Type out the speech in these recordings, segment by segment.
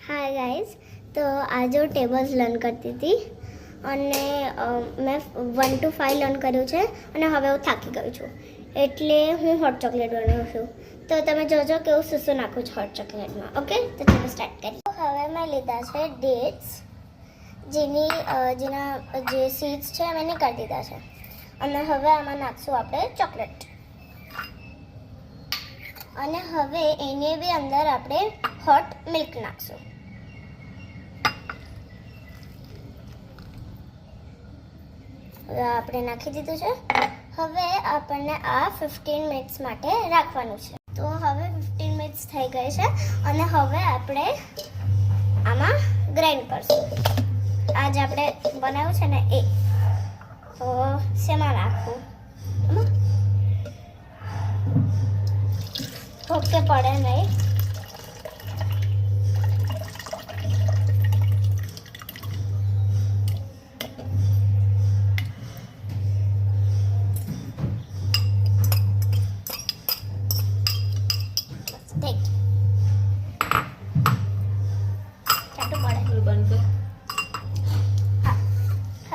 Hi guys, तो आज હું ટેબલ્સ લર્ન કરતી હતી અને મેં 1 to 5 લર્ન કર્યું છે અને હવે હું થાકી ગઈ છું એટલે હું હોટ ચોકલેટ બનાવું છું. તો તમે જોજો કે હું શું નાખું છું હોટ ચોકલેટમાં. ઓકે, તો ચાલો સ્ટાર્ટ કરીએ. હવે મેં લીધા છે ડેટ્સ, જેના જે સીડ્સ છે મેં નીકાળી દીધા છે અને હવે આમાં નાખશું આપણે ચોકલેટ અને હવે એની બી અંદર આપણે હોટ મિલ્ક નાખશું. આપણે નાખી દીધું છે. હવે આપણને આ 15 મિનિટ્સ માટે રાખવાનું છે. તો હવે 15 મિનિટ્સ થઈ ગઈ છે અને હવે આપણે આમાં ગ્રાઇન્ડ કરશું. આ જે આપણે બનાવ્યું છે ને એ તો શેમાં નાખવું, ભોકે પડે નહીં.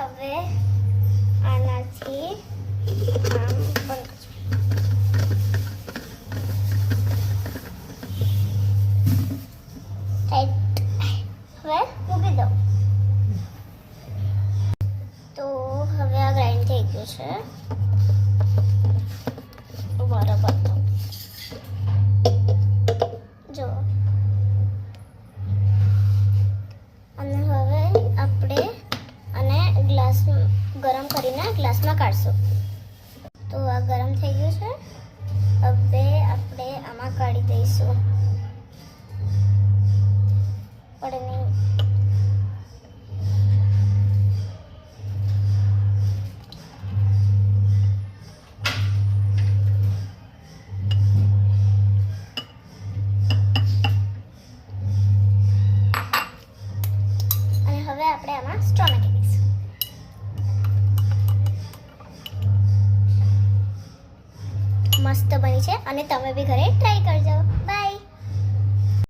હવે આનાથી આમ બંધ હવે મૂકી દો. તો હવે આ ગ્રાઇન્ડ થઈ ગયું છે બરાબર. જો અને હવે આપણે આને ગરમ કરીને ગ્લાસમાં કાઢશું. તો આ ગરમ થઈ ગયું છે. હવે આપણે આમાં કાઢી દઈશું. પડે નહીં. અને હવે આપણે આમાં સ્ટ્રો નાખી દઈશું. મસ્ત બની છે અને તમે બી ઘરે ટ્રાય કરજો. બાય.